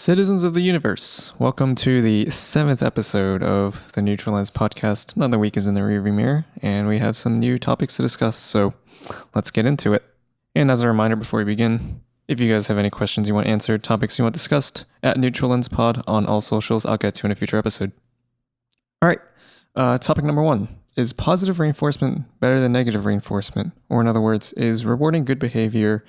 Citizens of the universe, welcome to the 7th episode of the Neutral Lens podcast. Another week is in the rearview mirror, and we have some new topics to discuss, so let's get into it. And as a reminder before we begin, if you guys have any questions you want answered, topics you want discussed, at Neutral Lens Pod on all socials, I'll get to in a future episode. All right, topic number 1. Is positive reinforcement better than negative reinforcement? Or in other words, is rewarding good behavior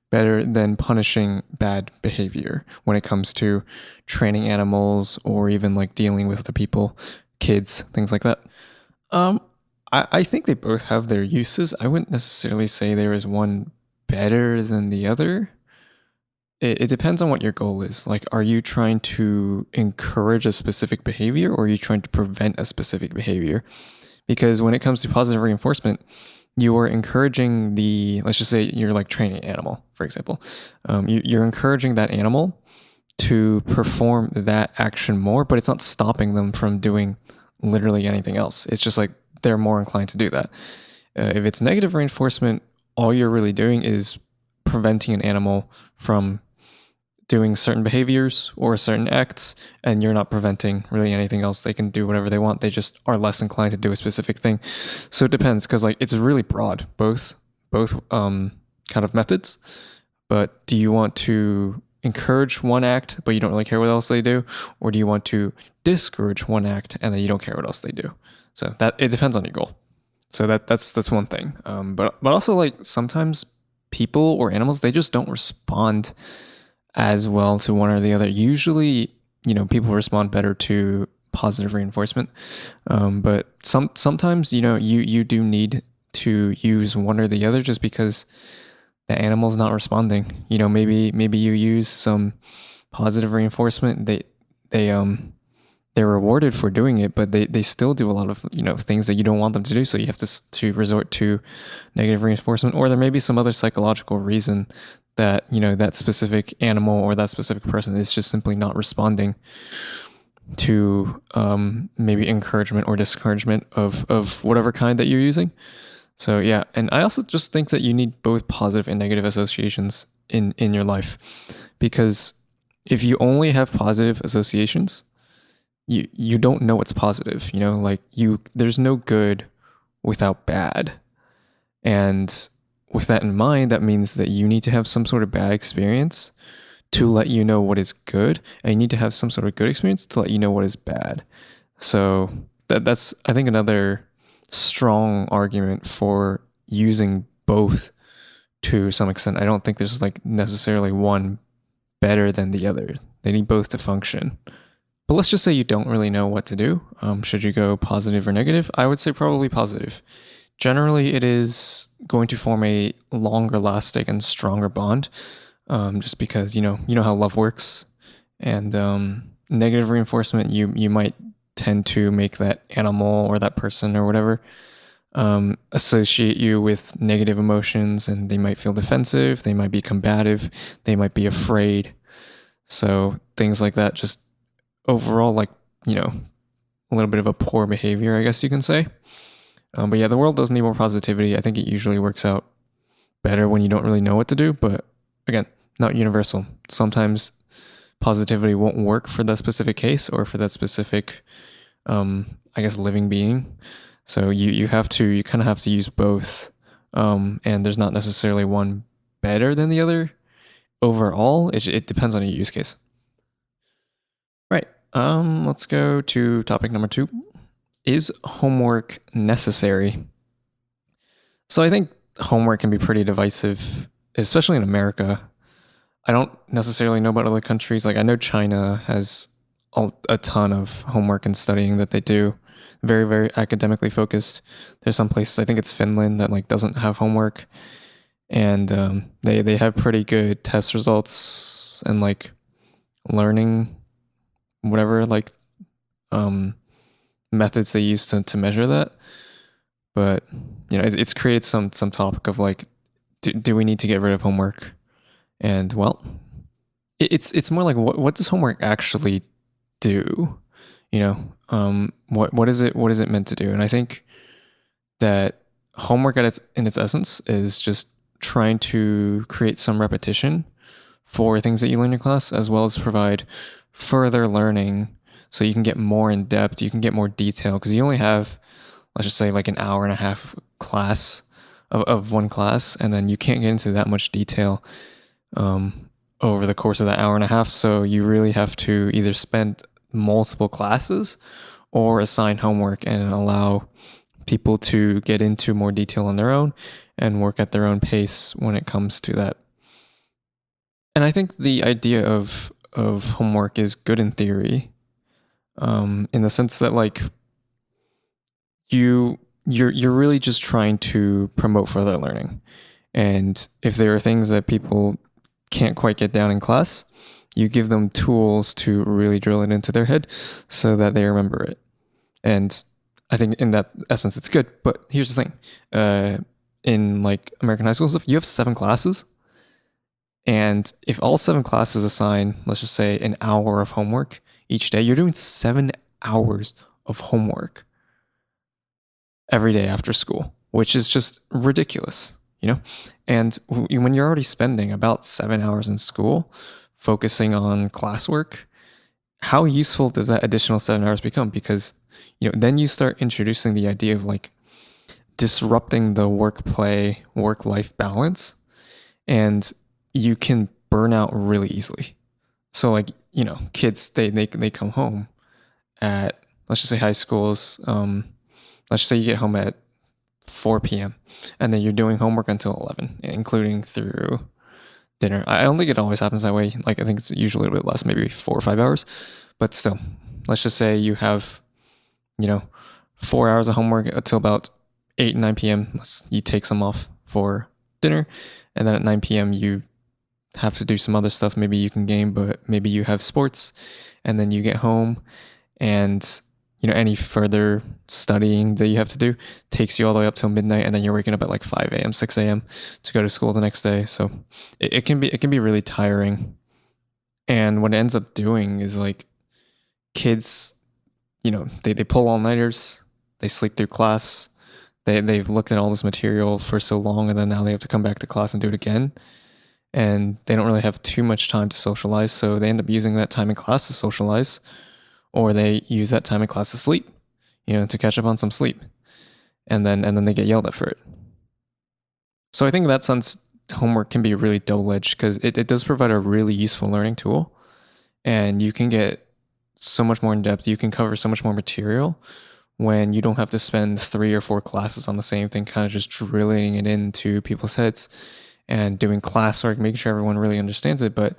better than punishing bad behavior when it comes to training animals or even like dealing with other people, kids, things like that? I think they both have their uses. I wouldn't necessarily say there is one better than the other. It depends on what your goal is. Like, are you trying to encourage a specific behavior or are you trying to prevent a specific behavior? Because when it comes to positive reinforcement, you are encouraging let's just say you're like training an animal, for example. You're encouraging that animal to perform that action more, but it's not stopping them from doing literally anything else. It's just like they're more inclined to do that. If it's negative reinforcement, all you're really doing is preventing an animal from doing certain behaviors or certain acts, and you're not preventing really anything else. They can do whatever they want. They just are less inclined to do a specific thing. So it depends, because like it's really broad, both kind of methods. But do you want to encourage one act, but you don't really care what else they do? Or do you want to discourage one act and then you don't care what else they do? So that it depends on your goal. So that's one thing. But also like sometimes people or animals, they just don't respond as well to one or the other. Usually, people respond better to positive reinforcement. But sometimes, you do need to use one or the other just because the animal's not responding. Maybe you use some positive reinforcement. They're rewarded for doing it, but they still do a lot of, things that you don't want them to do. So you have to resort to negative reinforcement, or there may be some other psychological reason that, that specific animal or that specific person is just simply not responding to maybe encouragement or discouragement of whatever kind that you're using. So yeah, and I also just think that you need both positive and negative associations in your life, because if you only have positive associations, you don't know what's positive, there's no good without bad. And with that in mind, that means that you need to have some sort of bad experience to let you know what is good, and you need to have some sort of good experience to let you know what is bad. So that's I think another strong argument for using both to some extent. I don't think there's like necessarily one better than the other. They need both to function. But let's just say you don't really know what to do. Should you go positive or negative? I would say probably positive. Generally, it is going to form a longer lasting and stronger bond, just because, you know how love works. And negative reinforcement, you might tend to make that animal or that person or whatever associate you with negative emotions, and they might feel defensive, they might be combative, they might be afraid. So things like that, just overall, like, a little bit of a poor behavior, I guess you can say. But yeah, the world does need more positivity. I think it usually works out better when you don't really know what to do. But again, not universal. Sometimes positivity won't work for that specific case or for that specific, living being. So you kind of have to use both. And there's not necessarily one better than the other. Overall, it depends on your use case. Right. Let's go to topic number 2. Is homework necessary? So I think homework can be pretty divisive, especially in America. I don't necessarily know about other countries. Like, I know China has a ton of homework and studying that they do. Very, very academically focused. There's some places, I think it's Finland, that like doesn't have homework. And they have pretty good test results and like learning, whatever, like methods they use to measure that. But it's created some topic of like, do we need to get rid of homework? And well, it's more like, what does homework actually do? What is it meant to do? And I think that homework in its essence is just trying to create some repetition for things that you learn in class, as well as provide further learning so you can get more in depth, you can get more detail, because you only have, let's just say, like an hour and a half class of one class, and then you can't get into that much detail over the course of that hour and a half. So you really have to either spend multiple classes or assign homework and allow people to get into more detail on their own and work at their own pace when it comes to that. And I think the idea of homework is good in theory, in the sense that like you're really just trying to promote further learning. And if there are things that people can't quite get down in class, you give them tools to really drill it into their head so that they remember it. And I think in that essence, it's good. But here's the thing. In like American high school stuff, you have 7 classes. And if all 7 classes assign, let's just say, an hour of homework each day, you're doing 7 hours of homework every day after school, which is just ridiculous, you know? And when you're already spending about 7 hours in school focusing on classwork, how useful does that additional 7 hours become? Because, you know, then you start introducing the idea of like disrupting the work-life balance, and you can burn out really easily. So like, you know, kids, they come home at, let's just say high schools, let's just say you get home at 4 p.m. and then you're doing homework until 11, including through dinner. I don't think it always happens that way. Like I think it's usually a little bit less, maybe 4 or 5 hours, but still, let's just say you have, you know, 4 hours of homework until about 8, 9 p.m. You take some off for dinner. And then at 9 p.m. you have to do some other stuff. Maybe you can game, but maybe you have sports, and then you get home, and you know, any further studying that you have to do takes you all the way up till midnight, and then you're waking up at like 5 a.m., 6 a.m. to go to school the next day. So it can be really tiring. And what it ends up doing is like kids, you know, they pull all-nighters, they sleep through class, they've looked at all this material for so long, and then now they have to come back to class and do it again. And they don't really have too much time to socialize, so they end up using that time in class to socialize, or they use that time in class to sleep, you know, to catch up on some sleep. And then they get yelled at for it. So I think in that sense, homework can be really double-edged, because it does provide a really useful learning tool, and you can get so much more in depth, you can cover so much more material when you don't have to spend 3 or 4 classes on the same thing, kind of just drilling it into people's heads and doing classwork, making sure everyone really understands it, but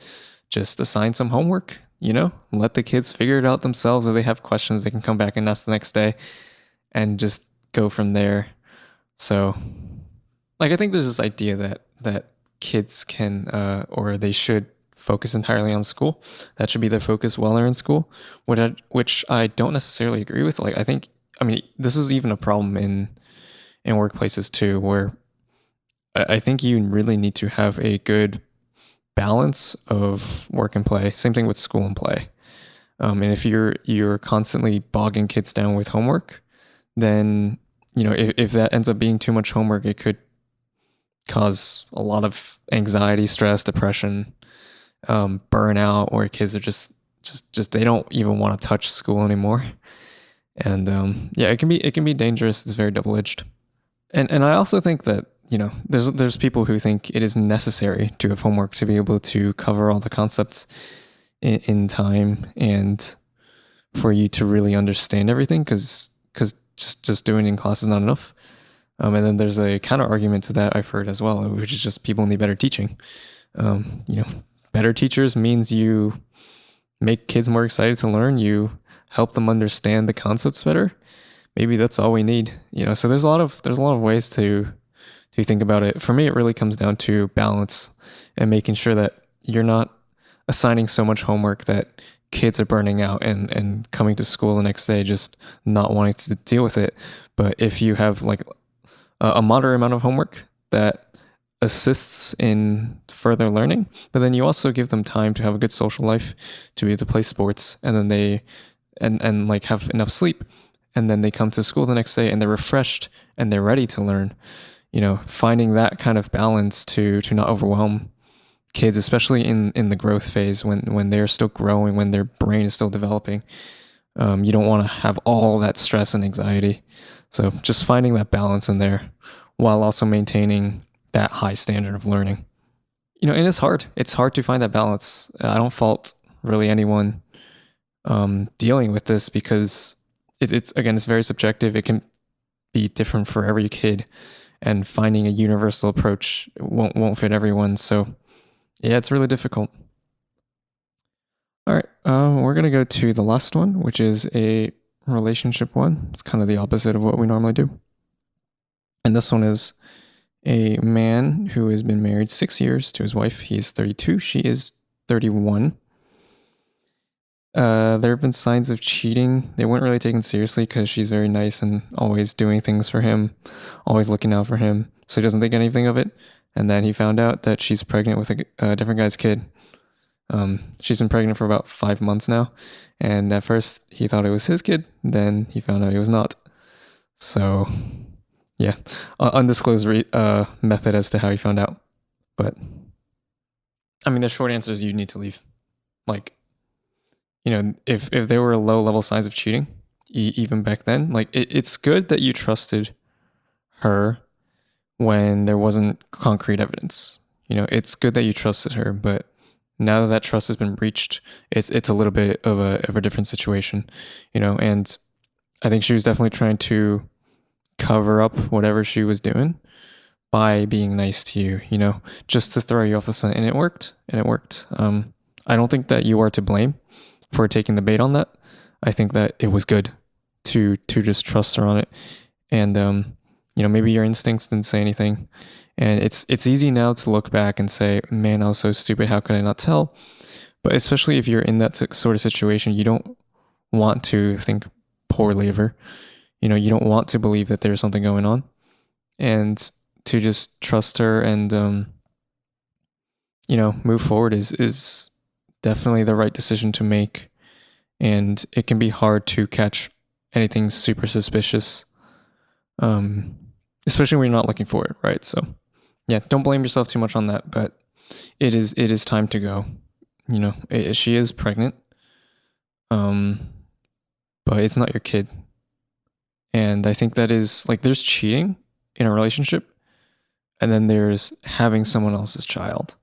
just assign some homework, you know, let the kids figure it out themselves. If they have questions, they can come back and ask the next day and just go from there. So like, I think there's this idea that kids can, or they should focus entirely on school. That should be their focus while they're in school, which I don't necessarily agree with. Like, I mean, this is even a problem in workplaces too, where I think you really need to have a good balance of work and play. Same thing with school and play. And if you're constantly bogging kids down with homework, then, you know, if that ends up being too much homework, it could cause a lot of anxiety, stress, depression, burnout, where kids are just they don't even want to touch school anymore. And yeah, it can be dangerous. It's very double-edged. And I also think that, you know, there's people who think it is necessary to have homework to be able to cover all the concepts in time, and for you to really understand everything, because just doing it in class is not enough. And then there's a counter argument to that I've heard as well, which is just people need better teaching. You know, better teachers means you make kids more excited to learn, you help them understand the concepts better. Maybe that's all we need, you know. So there's a lot of ways to think about it. For me, it really comes down to balance and making sure that you're not assigning so much homework that kids are burning out and coming to school the next day just not wanting to deal with it. But if you have like a moderate amount of homework that assists in further learning, but then you also give them time to have a good social life, to be able to play sports, and then they and like have enough sleep, and then they come to school the next day and they're refreshed and they're ready to learn. You know, finding that kind of balance to not overwhelm kids, especially in the growth phase, when they're still growing, when their brain is still developing. You don't want to have all that stress and anxiety. So just finding that balance in there while also maintaining that high standard of learning. And it's hard. It's hard to find that balance. I don't fault really anyone dealing with this, because it's very subjective. It can be different for every kid, and finding a universal approach won't fit everyone. So yeah, it's really difficult. All right, we're gonna go to the last one, which is a relationship one. It's kind of the opposite of what we normally do. And this one is a man who has been married 6 years to his wife. He is 32. She is 31. There have been signs of cheating. They weren't really taken seriously because she's very nice and always doing things for him, always looking out for him. So he doesn't think anything of it. And then he found out that she's pregnant with a different guy's kid. She's been pregnant for about 5 months now. And at first he thought it was his kid. Then he found out it was not. So yeah, undisclosed method as to how he found out. But I mean, the short answer is you need to leave. Like, if there were low level signs of cheating, even back then, like it's good that you trusted her when there wasn't concrete evidence. It's good that you trusted her, but now that trust has been breached, it's a little bit of a different situation, and I think she was definitely trying to cover up whatever she was doing by being nice to you, just to throw you off the sun. And it worked. I don't think that you are to blame for taking the bait on that. I think that it was good to just trust her on it. And, maybe your instincts didn't say anything. And it's easy now to look back and say, man, I was so stupid. How could I not tell? But especially if you're in that sort of situation, you don't want to think poorly of her. You don't want to believe that there's something going on. And to just trust her and, move forward is definitely the right decision to make. And it can be hard to catch anything super suspicious, especially when you're not looking for it, right? So yeah, don't blame yourself too much on that, but it is time to go. She is pregnant, but it's not your kid. And I think that is, like, there's cheating in a relationship, and then there's having someone else's child.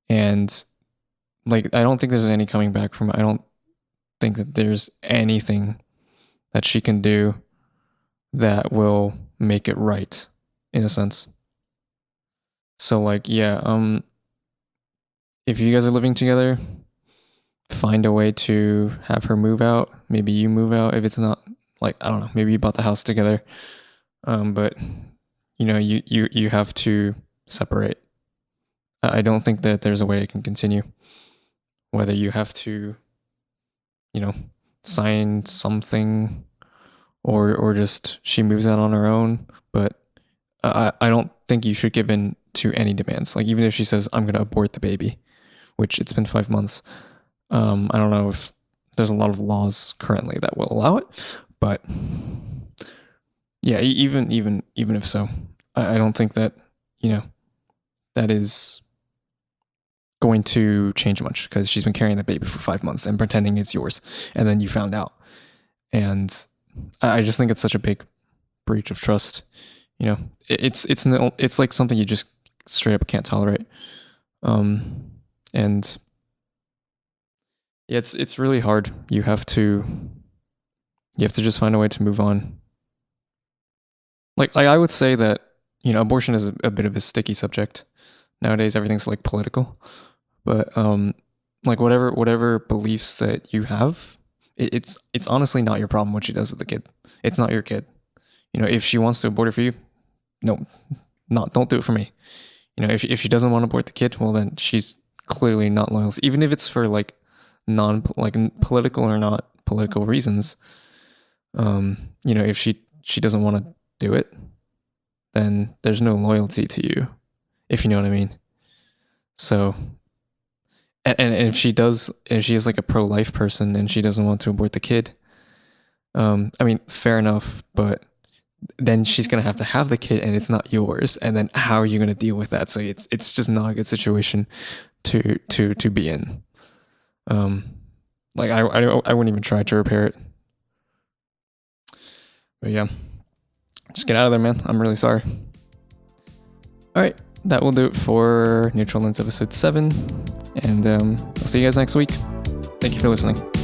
And like, I don't think there's any coming back from it. I don't think that there's anything that she can do that will make it right, in a sense. So like, yeah, if you guys are living together, find a way to have her move out. Maybe you move out if it's not, like, I don't know, maybe you bought the house together. But you have to separate. I don't think that there's a way it can continue. Whether you have to, sign something or just she moves out on her own. But I don't think you should give in to any demands. Like, even if she says, I'm going to abort the baby, which it's been 5 months. I don't know if there's a lot of laws currently that will allow it, but yeah, even if so, I don't think that, that is going to change much, because she's been carrying the baby for 5 months and pretending it's yours, and then you found out. And I just think it's such a big breach of trust. It's like something you just straight up can't tolerate. And yeah, it's really hard. You have to just find a way to move on. Like I would say that, abortion is a bit of a sticky subject. Nowadays, everything's like political. But like whatever beliefs that you have, it's honestly not your problem what she does with the kid. It's not your kid. If she wants to abort it for you, don't do it for me. If she doesn't want to abort the kid, well, then she's clearly not loyal. Even if it's for like political or not political reasons, if she doesn't want to do it, then there's no loyalty to you, if you know what I mean. So, and if she is like a pro-life person and she doesn't want to abort the kid, I mean, fair enough, but then she's going to have the kid and it's not yours. And then how are you going to deal with that? So it's just not a good situation. to be in. Like I wouldn't even try to repair it. But yeah, just get out of there, man. I'm really sorry. All right, that will do it for Neutral Lens episode 7, and I'll see you guys next week. Thank you for listening.